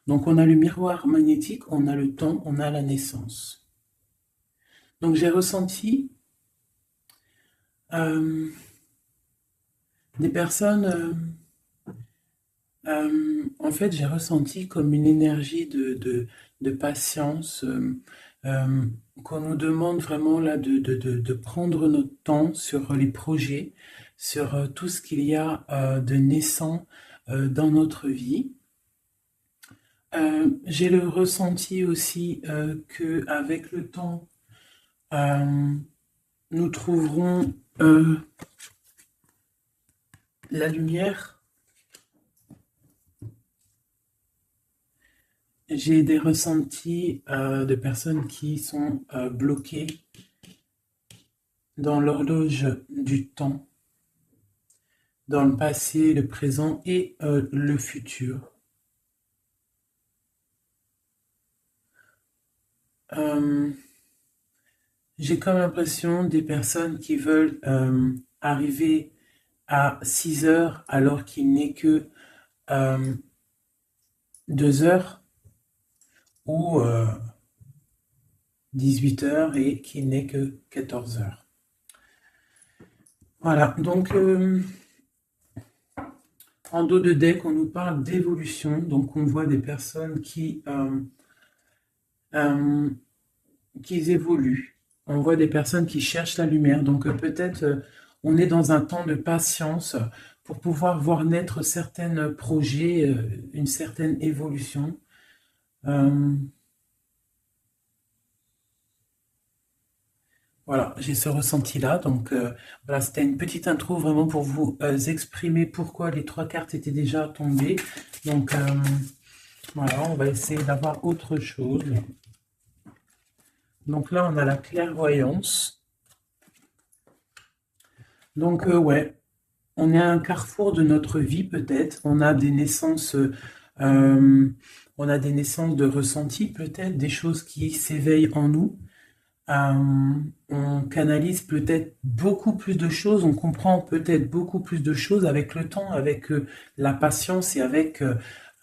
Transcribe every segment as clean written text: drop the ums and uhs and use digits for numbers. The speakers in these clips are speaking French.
Donc, on a le miroir magnétique, on a le temps, on a la naissance. Donc, j'ai ressenti euh, des personnes, en fait, j'ai ressenti comme une énergie de patience, euh, qu'on nous demande vraiment là de prendre notre temps sur les projets, sur tout ce qu'il y a de naissant dans notre vie. J'ai le ressenti aussi que avec le temps, euh, nous trouverons la lumière. J'ai des ressentis de personnes qui sont bloquées dans l'horloge du temps, dans le passé, le présent et le futur. Euh, j'ai comme l'impression des personnes qui veulent arriver à 6 heures alors qu'il n'est que euh, 2 heures ou 18 heures et qu'il n'est que 14 heures. Voilà, donc en dos de deck, on nous parle d'évolution, donc on voit des personnes euh, qui évoluent, on voit des personnes qui cherchent la lumière, donc peut-être on est dans un temps de patience pour pouvoir voir naître certains projets, une certaine évolution. Euh, Voilà, j'ai ce ressenti-là. Donc, voilà, c'était une petite intro vraiment pour vous exprimer pourquoi les trois cartes étaient déjà tombées. Donc, voilà, on va essayer d'avoir autre chose. Donc là, on a la clairvoyance. Donc, ouais, on est à un carrefour de notre vie, peut-être. On a des naissances de ressentis, peut-être, des choses qui s'éveillent en nous. On canalise peut-être beaucoup plus de choses, on comprend peut-être beaucoup plus de choses avec le temps, avec la patience et avec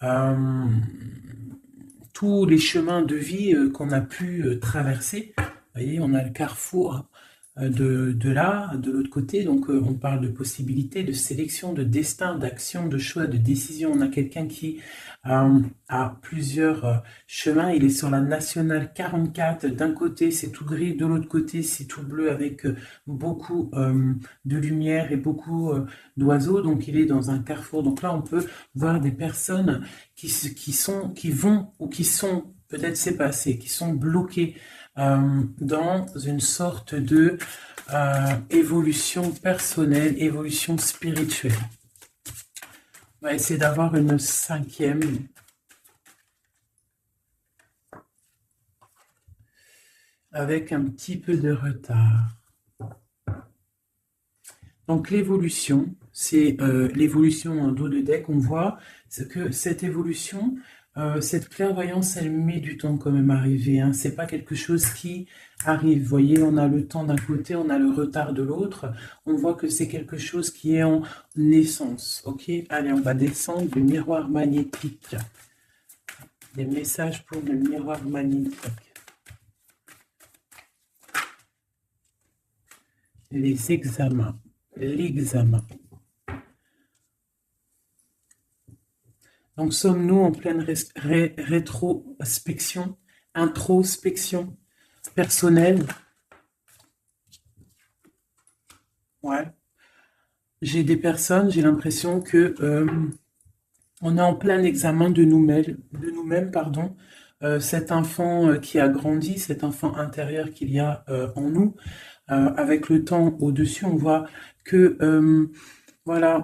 euh, tous les chemins de vie qu'on a pu traverser. Vous voyez, on a le carrefour de là, de l'autre côté, donc on parle de possibilités, de sélection, de destin, d'action, de choix, de décision. On a quelqu'un qui a plusieurs chemins, il est sur la nationale 44, d'un côté c'est tout gris, de l'autre côté c'est tout bleu avec beaucoup de lumière et beaucoup d'oiseaux, donc il est dans un carrefour. Donc là on peut voir des personnes qui vont ou qui sont, peut-être c'est passé, qui sont bloquées dans une sorte de évolution personnelle, évolution spirituelle. On va essayer d'avoir une cinquième avec un petit peu de retard. Donc l'évolution, c'est l'évolution en dos de deck. On voit que cette évolution, cette clairvoyance, elle met du temps quand même à arriver. Hein. C'est pas quelque chose qui arrive. Vous voyez, on a le temps d'un côté, on a le retard de l'autre. On voit que c'est quelque chose qui est en naissance. Ok, allez, on va descendre le miroir magnétique. Des messages pour le miroir magnétique. Les examens. L'examen. Donc, sommes-nous en pleine rétrospection, introspection personnelle? Ouais. J'ai des personnes, j'ai l'impression que on est en plein examen de nous-mêmes, pardon. Cet enfant qui a grandi, cet enfant intérieur qu'il y a en nous, avec le temps au-dessus, on voit que voilà,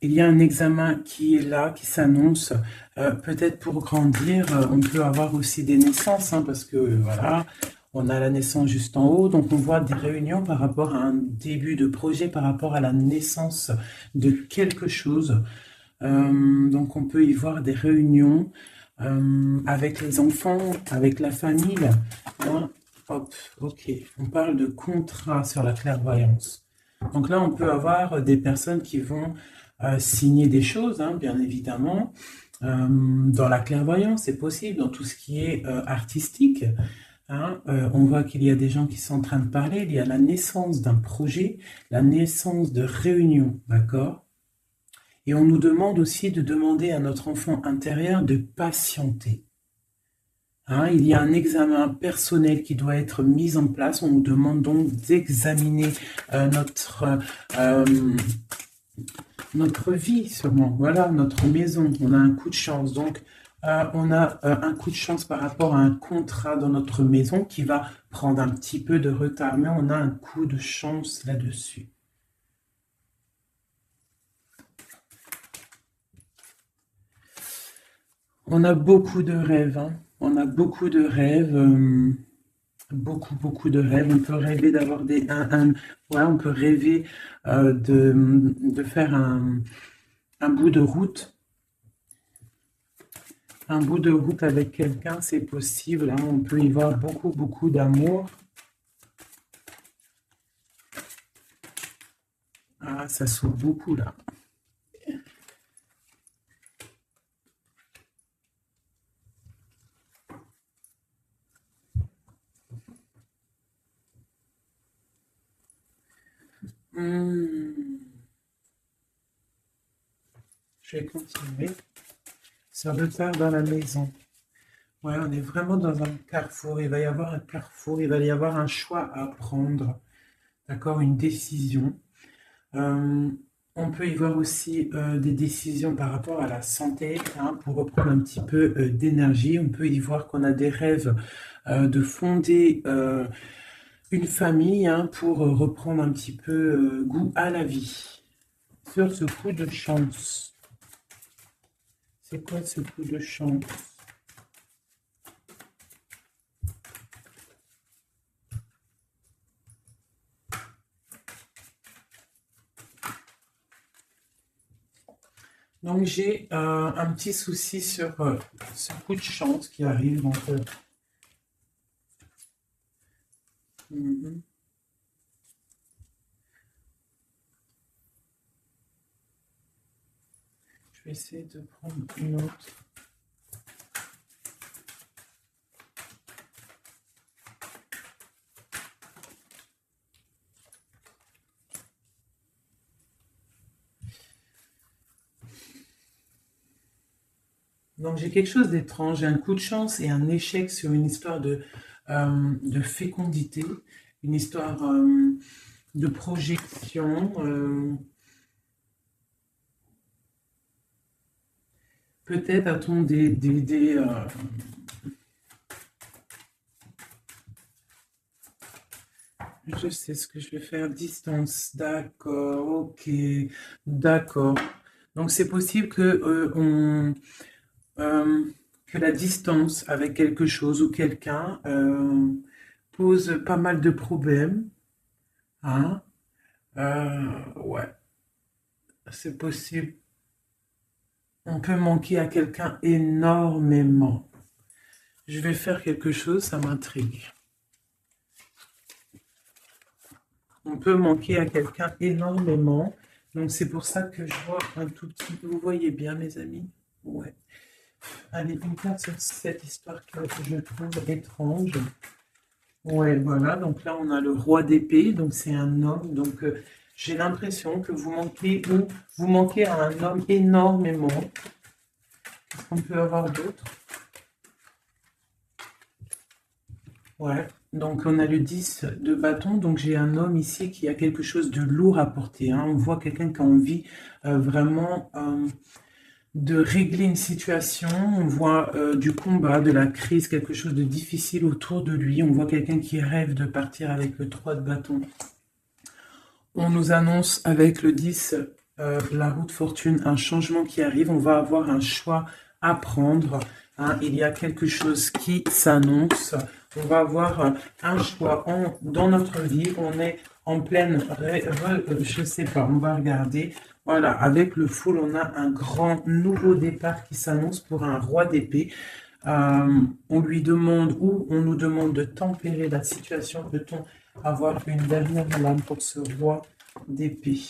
il y a un examen qui est là, qui s'annonce. Peut-être pour grandir, on peut avoir aussi des naissances, hein, parce que voilà, on a la naissance juste en haut, donc on voit des réunions par rapport à un début de projet, par rapport à la naissance de quelque chose. Donc on peut y voir des réunions avec les enfants, avec la famille. Hein. Hop, ok. On parle de contrat sur la clairvoyance. Donc là, on peut avoir des personnes qui vont signer des choses, hein, bien évidemment. Dans la clairvoyance, c'est possible, dans tout ce qui est artistique. Hein, on voit qu'il y a des gens qui sont en train de parler, il y a la naissance d'un projet, la naissance de réunions, d'accord? Et on nous demande aussi de demander à notre enfant intérieur de patienter. Hein, il y a un examen personnel qui doit être mis en place. On nous demande donc d'examiner euh, notre vie sûrement. Voilà, notre maison. On a un coup de chance. Donc, on a un coup de chance par rapport à un contrat dans notre maison qui va prendre un petit peu de retard, mais on a un coup de chance là-dessus. On a beaucoup de rêves, hein. On a beaucoup de rêves, beaucoup, beaucoup de rêves. On peut rêver d'avoir ouais, on peut rêver de faire un bout de route. Un bout de route avec quelqu'un, c'est possible, hein. On peut y voir beaucoup, beaucoup d'amour. Ah, ça s'ouvre beaucoup là. Hmm. Je vais continuer. Ce retard dans la maison. Ouais, on est vraiment dans un carrefour. Il va y avoir un carrefour, il va y avoir un choix à prendre. D'accord, une décision. Euh, on peut y voir aussi des décisions par rapport à la santé, hein, pour reprendre un petit peu d'énergie. On peut y voir qu'on a des rêves de fonder une famille, hein, pour reprendre un petit peu goût à la vie. Sur ce coup de chance. C'est quoi ce coup de chance? Donc j'ai un petit souci sur ce coup de chance qui arrive. Donc, mhm. Je vais essayer de prendre une autre. Donc j'ai quelque chose d'étrange, j'ai un coup de chance et un échec sur une histoire de fécondité, une histoire de projection. Peut-être a-t-on je sais ce que je vais faire, distance, d'accord, ok, d'accord. Donc c'est possible euh, que la distance avec quelque chose ou quelqu'un pose pas mal de problèmes, hein. Ouais, c'est possible. On peut manquer à quelqu'un énormément. Je vais faire quelque chose, ça m'intrigue. On peut manquer à quelqu'un énormément. Donc c'est pour ça que je vois un tout petit... Vous voyez bien, mes amis? Ouais. Allez, une carte sur cette histoire que je trouve étrange. Ouais, voilà. Donc là, on a le roi d'épée. Donc c'est un homme. Donc j'ai l'impression que vous manquez ou vous manquez à un homme énormément. Qu'est-ce qu'on peut avoir d'autre? Ouais. Donc on a le 10 de bâton. Donc j'ai un homme ici qui a quelque chose de lourd à porter, hein. On voit quelqu'un qui a envie vraiment de régler une situation. On voit du combat, de la crise, quelque chose de difficile autour de lui. On voit quelqu'un qui rêve de partir avec le 3 de bâton. On nous annonce avec le 10, la roue de fortune, un changement qui arrive. On va avoir un choix à prendre, hein. Il y a quelque chose qui s'annonce. On va avoir un choix dans notre vie. On est en pleine... je sais pas, on va regarder. Voilà, avec le full, on a un grand nouveau départ qui s'annonce pour un roi d'épée. On lui demande ou on nous demande de tempérer la situation. Peut-on avoir une dernière lame pour ce roi d'épée?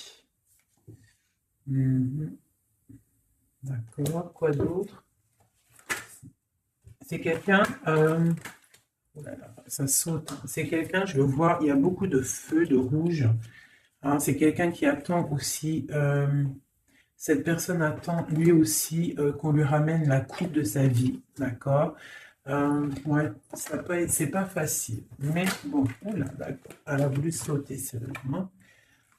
Mhm. D'accord, quoi d'autre? C'est quelqu'un, oh là là, ça saute, hein. C'est quelqu'un, je le vois, il y a beaucoup de feu, de rouge, hein. C'est quelqu'un qui attend aussi, cette personne attend lui aussi qu'on lui ramène la coupe de sa vie, d'accord? Ouais, c'est pas facile, mais bon, oh là, d'accord. Elle a voulu sauter sérieusement.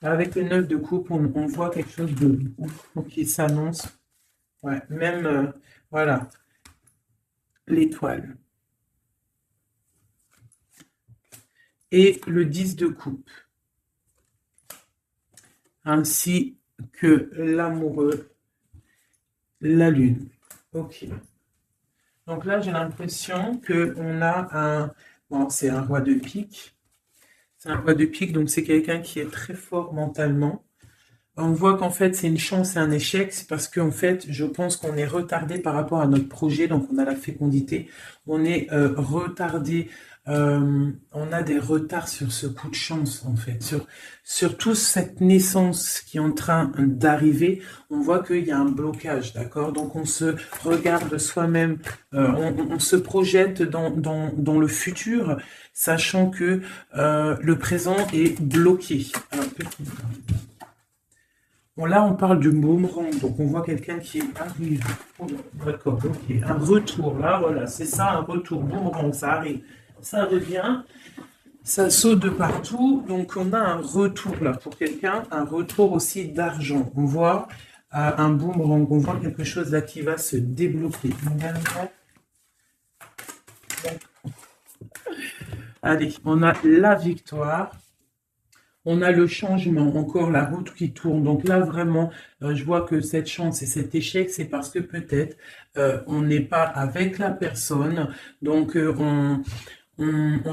Avec le 9 de coupe, on voit quelque chose de beau qui s'annonce. Ouais, même, voilà, l'étoile. Et le 10 de coupe, ainsi que l'amoureux, la lune. Ok. Donc là, j'ai l'impression qu'on a un... Bon, c'est un roi de pique. C'est un roi de pique, donc c'est quelqu'un qui est très fort mentalement. On voit qu'en fait, c'est une chance et un échec. C'est parce qu'en fait, je pense qu'on est retardé par rapport à notre projet. Donc, on a la fécondité. On est retardé. On a des retards sur ce coup de chance, en fait. Sur toute cette naissance qui est en train d'arriver, on voit qu'il y a un blocage, d'accord? Donc, on se regarde soi-même, on se projette dans le futur, sachant que le présent est bloqué. Alors, bon, là, on parle du boomerang, donc on voit quelqu'un qui arrive. Oh, d'accord, ok. Un retour, là, voilà, c'est ça, un retour. Boomerang, ça arrive, ça revient, ça saute de partout. Donc, on a un retour, là, pour quelqu'un, un retour aussi d'argent. On voit un boomerang, on voit quelque chose là qui va se débloquer. Allez, on a la victoire. On a le changement, encore la route qui tourne. Donc là, vraiment, je vois que cette chance et cet échec, c'est parce que peut-être on n'est pas avec la personne. Donc, on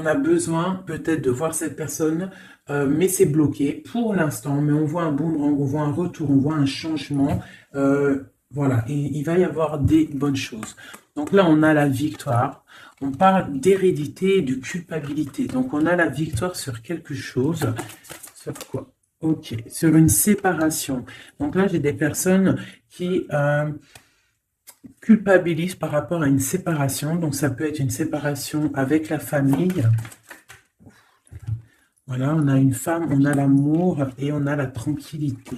a besoin peut-être de voir cette personne, mais c'est bloqué pour l'instant. Mais on voit un boomerang, on voit un retour, on voit un changement. Voilà, et il va y avoir des bonnes choses. Donc là, on a la victoire. On parle d'hérédité et de culpabilité. Donc on a la victoire sur quelque chose. Sur quoi? Ok, sur une séparation. Donc là, j'ai des personnes qui culpabilisent par rapport à une séparation. Donc ça peut être une séparation avec la famille. Voilà, on a une femme, on a l'amour et on a la tranquillité.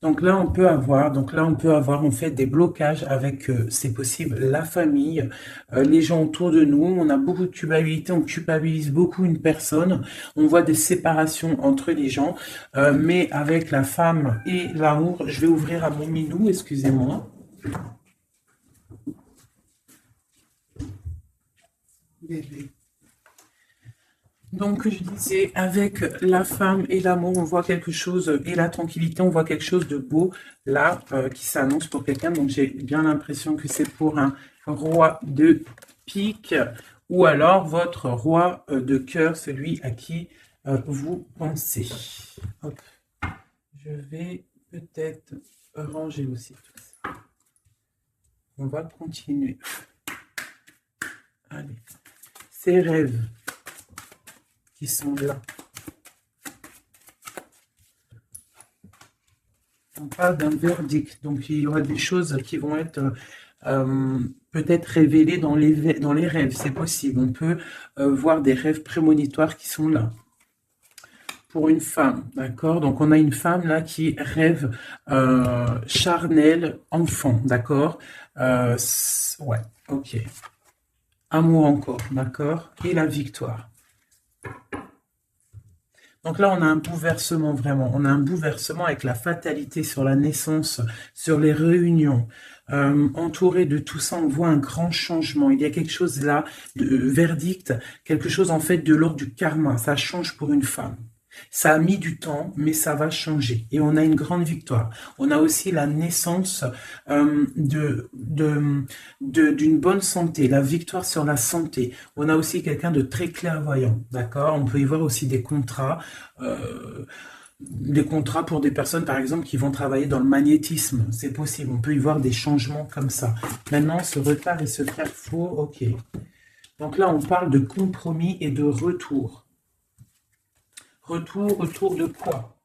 Donc là, on peut avoir en fait des blocages avec, c'est possible, la famille, les gens autour de nous. On a beaucoup de culpabilité, on culpabilise beaucoup une personne. On voit des séparations entre les gens, mais avec la femme et l'amour, je vais ouvrir à mon minou, excusez-moi. Bébé. Donc, je disais, avec la femme et l'amour, on voit quelque chose, et la tranquillité, on voit quelque chose de beau, là, qui s'annonce pour quelqu'un. Donc, j'ai bien l'impression que c'est pour un roi de pique, ou alors votre roi de cœur, celui à qui vous pensez. Hop. Je vais peut-être ranger aussi tout ça. On va continuer. Allez. Ces rêves qui sont là. On parle d'un verdict, donc il y aura des choses qui vont être peut-être révélées dans les rêves, c'est possible. On peut voir des rêves prémonitoires qui sont là. Pour une femme, d'accord? Donc on a une femme là qui rêve charnel, enfant, d'accord? Ouais, ok. Amour encore, d'accord? Et la victoire. Donc là, on a un bouleversement vraiment. On a un bouleversement avec la fatalité sur la naissance, sur les réunions. Entouré de tout ça, on voit un grand changement. Il y a quelque chose là, de verdict, quelque chose en fait de l'ordre du karma. Ça change pour une femme. Ça a mis du temps, mais ça va changer. Et on a une grande victoire. On a aussi la naissance d'une bonne santé, la victoire sur la santé. On a aussi quelqu'un de très clairvoyant, d'accord? On peut y voir aussi des contrats pour des personnes, par exemple, qui vont travailler dans le magnétisme. C'est possible. On peut y voir des changements comme ça. Maintenant, ce retard et ce carrefour, ok. Donc là, on parle de compromis et de retour. Retour de quoi?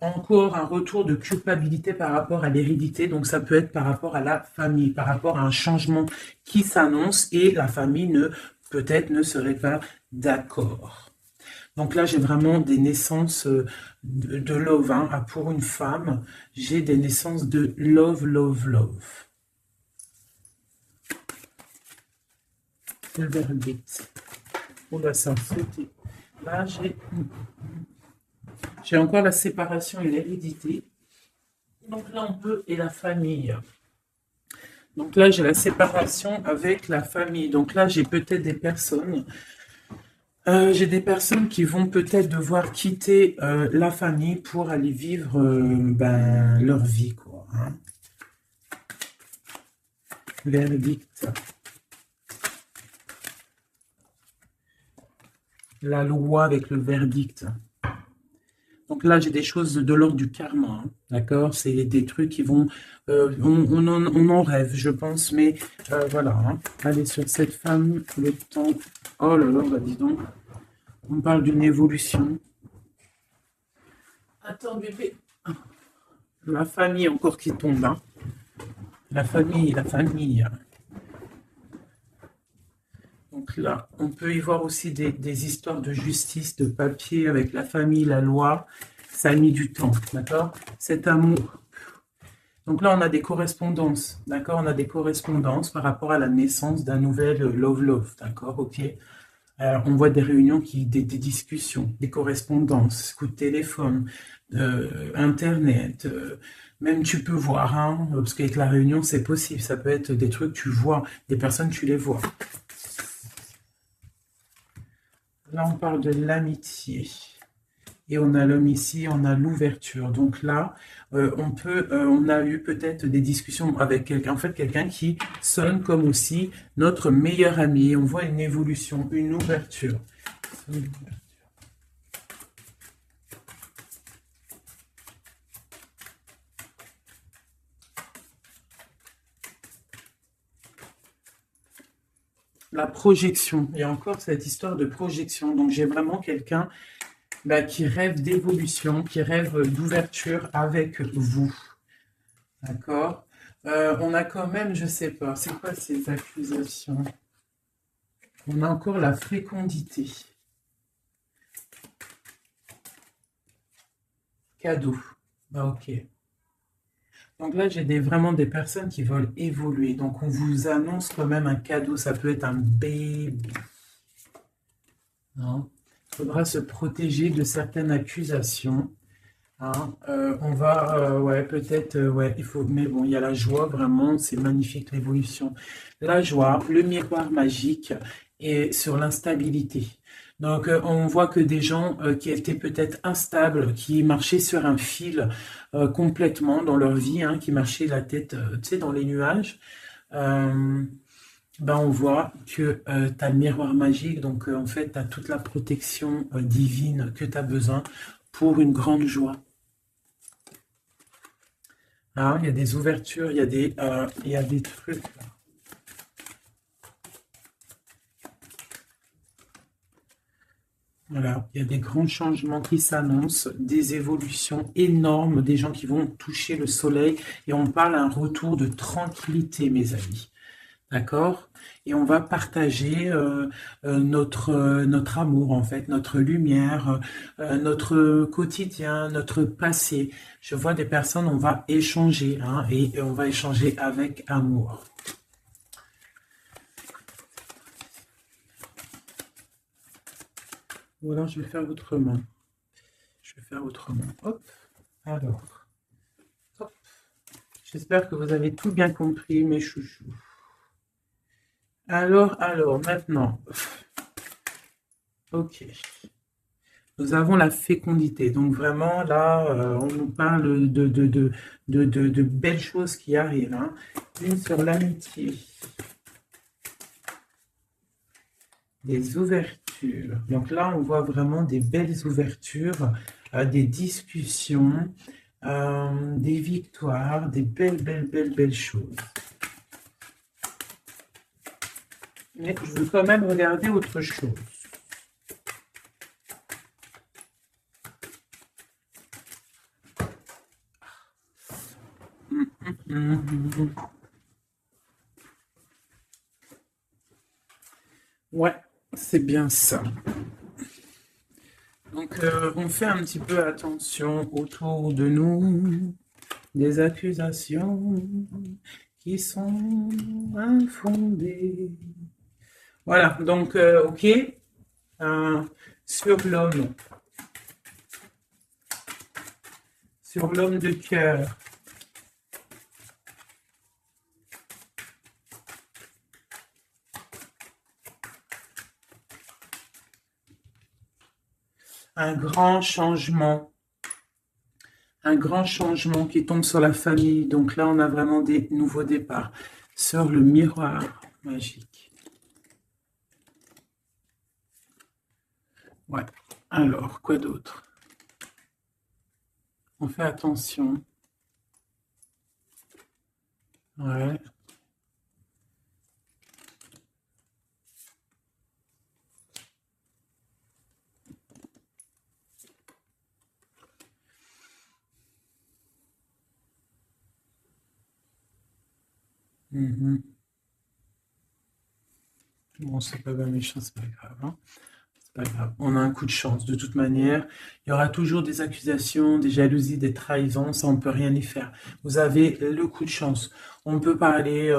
encore un retour de culpabilité par rapport à l'hérédité. Donc, ça peut être par rapport à la famille, par rapport à un changement qui s'annonce et la famille peut-être ne serait pas d'accord. Donc là, j'ai vraiment des naissances de love. Hein. Ah, pour une femme, j'ai des naissances de love, love, love. Le verdict. On va s'en sauter. Là, j'ai encore la séparation et l'hérédité. Donc là, on peut, et la famille. Donc là, j'ai la séparation avec la famille. Donc là, j'ai peut-être des personnes. J'ai des personnes qui vont peut-être devoir quitter la famille pour aller vivre leur vie, quoi. Hein. Verdict. La loi avec le verdict. Donc là, j'ai des choses de l'ordre du karma, hein, d'accord? C'est des trucs qui vont... on en rêve, je pense, mais voilà. Hein. Allez, sur cette femme, le temps... Oh là là, bah dis donc. On parle d'une évolution. Attends, bébé. La famille encore qui tombe. Hein. La famille, la famille. Donc là, on peut y voir aussi des histoires de justice, de papier avec la famille, la loi. Ça a mis du temps, d'accord? Cet amour. Donc là, on a des correspondances, d'accord? On a des correspondances par rapport à la naissance d'un nouvel love, d'accord? Ok. On voit des réunions, des discussions, des correspondances, coups de téléphone, Internet. Même tu peux voir, hein, parce qu'avec la réunion, c'est possible. Ça peut être des trucs, tu vois, des personnes, tu les vois. Là, on parle de l'amitié. Et on a l'homme ici, on a l'ouverture. Donc là, on a eu peut-être des discussions avec quelqu'un, en fait, quelqu'un qui sonne comme aussi notre meilleur ami. On voit une évolution, une ouverture. La projection. Il y a encore cette histoire de projection. Donc j'ai vraiment quelqu'un qui rêve d'évolution, qui rêve d'ouverture avec vous. D'accord. On a quand même, je sais pas, c'est quoi ces accusations? On a encore la fécondité. Cadeau. Bah, ok. Donc là, j'ai vraiment des personnes qui veulent évoluer. Donc on vous annonce quand même un cadeau. Ça peut être un bébé. Il faudra se protéger de certaines accusations. Hein. On va, ouais, peut-être, ouais, il faut, mais bon, il y a la joie, vraiment, c'est magnifique l'évolution. La joie, le miroir magique et sur l'instabilité. Donc, on voit que des gens qui étaient peut-être instables, qui marchaient sur un fil complètement dans leur vie, hein, qui marchaient la tête, tu sais, dans les nuages, on voit que tu as le miroir magique, donc en fait, tu as toute la protection divine que tu as besoin pour une grande joie. Ah, il y a des ouvertures, il y a des trucs. Voilà, il y a des grands changements qui s'annoncent, des évolutions énormes, des gens qui vont toucher le soleil. Et on parle d'un retour de tranquillité, mes amis. D'accord? Et on va partager notre amour, en fait, notre lumière, notre quotidien, notre passé. Je vois des personnes, on va échanger, hein, et on va échanger avec amour. Ou alors, je vais faire autrement. Je vais faire autrement. Hop. Alors. Hop. J'espère que vous avez tout bien compris, mes chouchous. Alors, maintenant. Ok. Nous avons la fécondité. Donc vraiment, là, on nous parle de belles choses qui arrivent. Hein. Une sur l'amitié. Des ouvertures. Donc là, on voit vraiment des belles ouvertures, des discussions, des victoires, des belles choses. Mais je veux quand même regarder autre chose. Mhm. Ouais, c'est bien ça. Donc, on fait un petit peu attention autour de nous, des accusations qui sont infondées. Voilà, donc, ok, euh, sur l'homme, sur l'homme de cœur, un grand changement, un grand changement qui tombe sur la famille. Donc là, on a vraiment des nouveaux départs. Sur le miroir magique. Ouais. Alors, quoi d'autre? On fait attention. Ouais. Mhm. Bon, c'est pas bien méchant, c'est pas grave, hein. C'est pas grave. On a un coup de chance. De toute manière, il y aura toujours des accusations, des jalousies, des trahisons. Ça, on peut rien y faire. Vous avez le coup de chance. On peut parler,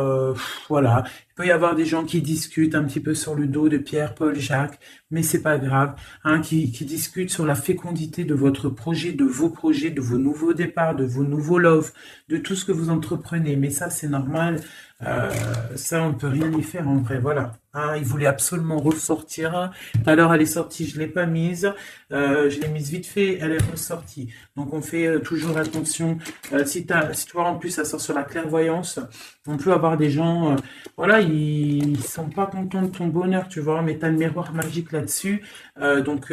voilà. Il peut y avoir des gens qui discutent un petit peu sur le dos de Pierre, Paul, Jacques, mais c'est pas grave, hein, qui discutent sur la fécondité de votre projet, de vos nouveaux départs, de vos nouveaux loves, de tout ce que vous entreprenez. Mais ça, c'est normal. Euh, Ça, on peut rien y faire en vrai. Voilà. Hein, il voulait absolument ressortir. Tout à l'heure, elle est sortie, je l'ai pas mise. Je l'ai mise vite fait, elle est ressortie. Donc, on fait toujours attention. Si tu vois, en plus, ça sort sur la clairvoyance, on peut avoir des gens, voilà, ils sont pas contents de ton bonheur, tu vois, mais tu as le miroir magique là-dessus. Donc,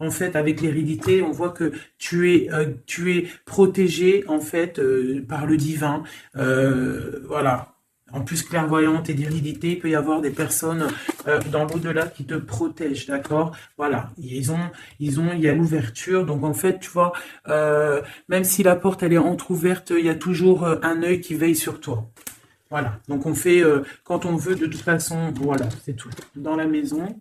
en fait, avec l'hérédité, on voit que tu es protégé, en fait, par le divin. Voilà. En plus, clairvoyante et d'hérédité, il peut y avoir des personnes dans l'au-delà qui te protègent, d'accord? Voilà, il y a l'ouverture. Donc en fait, tu vois, même si la porte elle est entrouverte, il y a toujours un œil qui veille sur toi. Voilà. Donc on fait quand on veut, de toute façon, voilà, c'est tout. Dans la maison,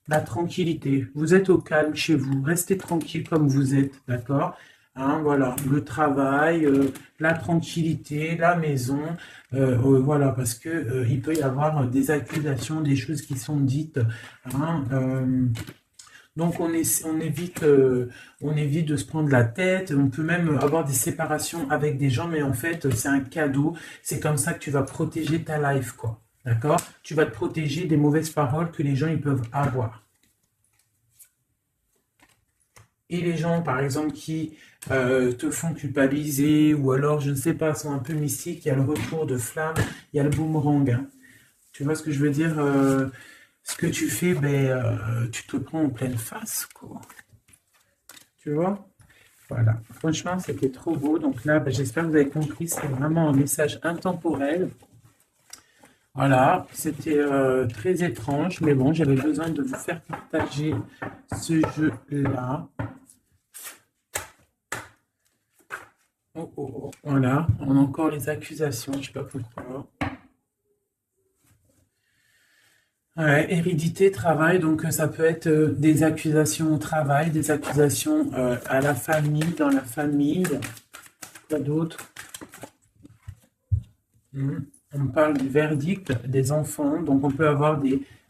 la tranquillité. Vous êtes au calme chez vous, restez tranquille comme vous êtes, d'accord? Hein, voilà, le travail, la tranquillité, la maison, voilà, parce que il peut y avoir des accusations, des choses qui sont dites, hein, donc on évite de se prendre la tête. On peut même avoir des séparations avec des gens, mais en fait c'est un cadeau. C'est comme ça que tu vas protéger ta life, quoi. D'accord? Tu vas te protéger des mauvaises paroles que les gens ils peuvent avoir. Et les gens, par exemple, qui te font culpabiliser, ou alors, je ne sais pas, sont un peu mystiques, il y a le retour de flamme, il y a le boomerang, hein. Tu vois ce que je veux dire? Ce que tu fais, ben, tu te le prends en pleine face, quoi. Tu vois? Voilà. Franchement, c'était trop beau. Donc là, ben, j'espère que vous avez compris, c'est vraiment un message intemporel. Voilà, c'était très étrange, mais bon, j'avais besoin de vous faire partager ce jeu-là. Oh, oh, oh. Voilà, on a encore les accusations, je ne sais pas pourquoi. Ouais, hérédité, travail, donc ça peut être des accusations au travail, des accusations à la famille, dans la famille, quoi d'autre? Mhm. On parle du verdict des enfants, donc on peut avoir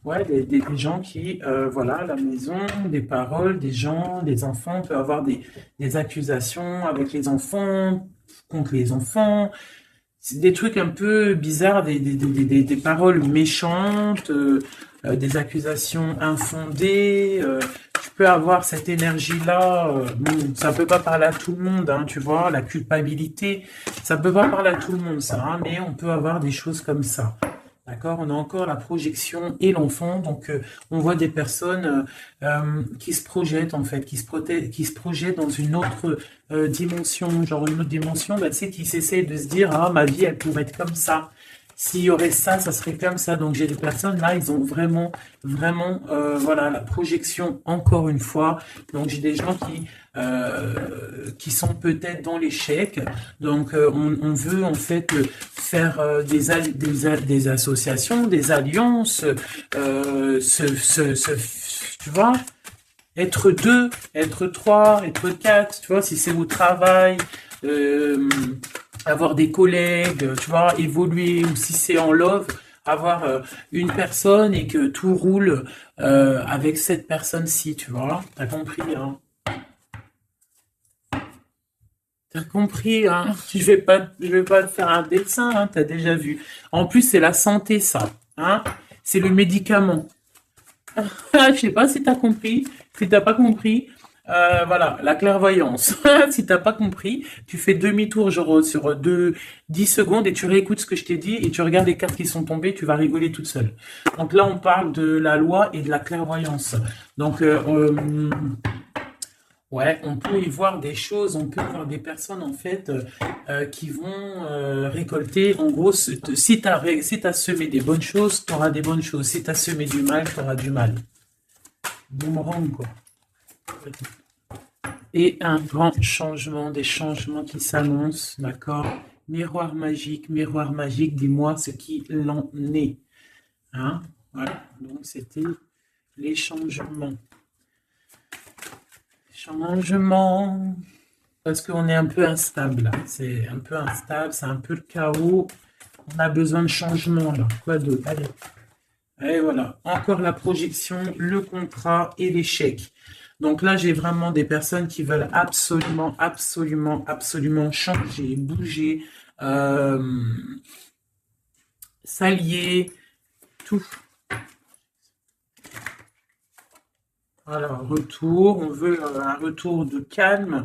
ouais, des gens qui, voilà, à la maison, des paroles, des gens, des enfants, on peut avoir des accusations avec les enfants, contre les enfants. C'est des trucs un peu bizarres, des paroles méchantes, des accusations infondées. Tu peux avoir cette énergie-là. Bon, ça peut pas parler à tout le monde, hein, tu vois, la culpabilité, ça peut pas parler à tout le monde, ça, hein, mais on peut avoir des choses comme ça. D'accord? On a encore la projection et l'enfant, donc on voit des personnes qui se projettent en fait, qui se projettent dans une autre dimension, genre une autre dimension, bah, tu sais, qui s'essaient de se dire, ah, ma vie, elle pourrait être comme ça. s'il y aurait ça, ça serait comme ça. Donc j'ai des personnes là, ils ont vraiment, vraiment, voilà, la projection encore une fois. Donc j'ai des gens qui sont peut-être dans l'échec. Donc on veut en fait faire des associations, des alliances, tu vois, être deux, être trois, être quatre, tu vois, si c'est au travail, euh, avoir des collègues, tu vois, évoluer, ou si c'est en love, avoir une personne et que tout roule avec cette personne-ci, tu vois. T'as compris, hein? T'as compris, hein? Je vais pas te faire un dessin, hein, t'as déjà vu. En plus, c'est la santé, ça, hein? C'est le médicament. Je sais pas si t'as compris. Si t'as pas compris, voilà, la clairvoyance. Si t'as pas compris, tu fais demi-tour genre sur 10 secondes et tu réécoutes ce que je t'ai dit et tu regardes les cartes qui sont tombées, tu vas rigoler toute seule. Donc là, on parle de la loi et de la clairvoyance. Donc, ouais, on peut y voir des choses, on peut voir des personnes en fait qui vont récolter. En gros, si t'as semé des bonnes choses, tu auras des bonnes choses. Si t'as semé du mal, tu auras du mal. Boomerang, quoi. Et un grand changement, des changements qui s'annoncent, d'accord? Miroir magique, dis-moi ce qu'il en est. Hein? Voilà, donc c'était les changements. Changements. Parce qu'on est un peu instable là. C'est un peu instable, c'est un peu le chaos. On a besoin de changement là. Quoi d'autre? Allez. Et voilà. Encore la projection, le contrat et l'échec. Donc là, j'ai vraiment des personnes qui veulent absolument, absolument, absolument changer, bouger, euh, s'allier, tout. Alors, retour. On veut un retour de calme.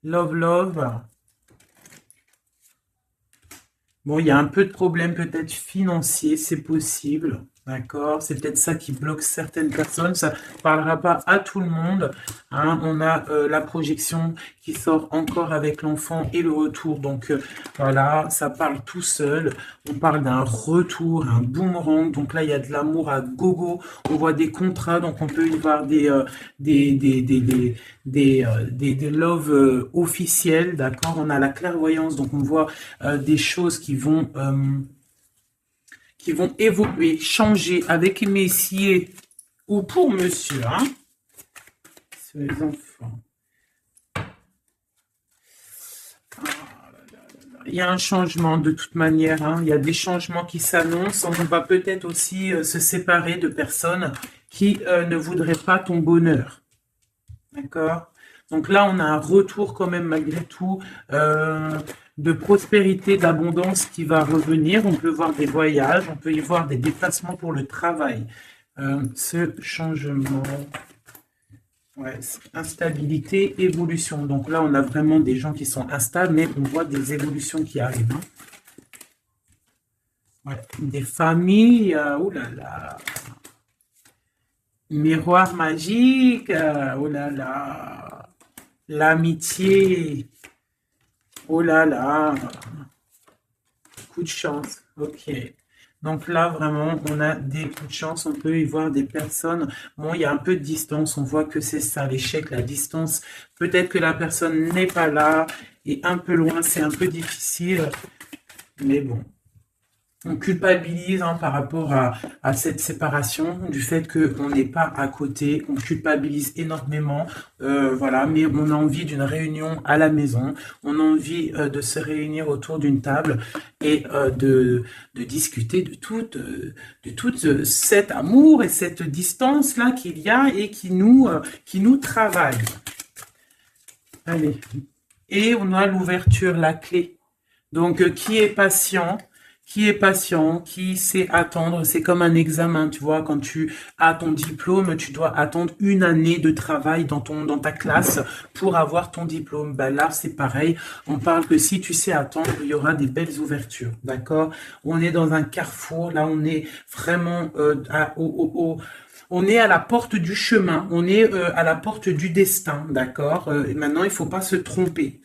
Love, love. Bon, il y a un peu de problème peut-être financier, c'est possible. D'accord? C'est peut-être ça qui bloque certaines personnes. Ça ne parlera pas à tout le monde. Hein. On a la projection qui sort encore avec l'enfant et le retour. Donc voilà, ça parle tout seul. On parle d'un retour, un boomerang. Donc là, il y a de l'amour à gogo. On voit des contrats. Donc on peut y voir des love officiels. D'accord? On a la clairvoyance. Donc on voit des choses qui vont évoluer, changer avec messieurs ou pour monsieur, hein, sur les enfants. Il y a un changement de toute manière, hein. Il y a des changements qui s'annoncent. On va peut-être aussi se séparer de personnes qui ne voudraient pas ton bonheur. D'accord? Donc là, on a un retour quand même malgré tout de prospérité, d'abondance qui va revenir. On peut voir des voyages, on peut y voir des déplacements pour le travail. Ce changement, ouais, instabilité, évolution. Donc là, on a vraiment des gens qui sont instables, mais on voit des évolutions qui arrivent. Hein. Ouais. Des familles, oh là là. Miroir magique, oh là là. L'amitié, oh là là. Coup de chance, ok. Donc là, vraiment, on a des coups de chance. On peut y voir des personnes. Bon, il y a un peu de distance. On voit que c'est ça, l'échec, la distance. Peut-être que la personne n'est pas là et un peu loin. C'est un peu difficile. Mais bon. On culpabilise hein, par rapport à cette séparation, du fait qu'on n'est pas à côté, on culpabilise énormément, voilà, mais on a envie d'une réunion à la maison, on a envie de se réunir autour d'une table et de discuter de tout cet amour et cette distance-là qu'il y a et qui nous travaille. Allez. Et on a l'ouverture, la clé. Donc, qui sait attendre, c'est comme un examen, tu vois, quand tu as ton diplôme, tu dois attendre une année de travail dans ta classe pour avoir ton diplôme. Ben là, c'est pareil. On parle que si tu sais attendre, il y aura des belles ouvertures, d'accord? On est dans un carrefour, là, on est vraiment on est à la porte du chemin, on est à la porte du destin, d'accord? Et maintenant, il faut pas se tromper.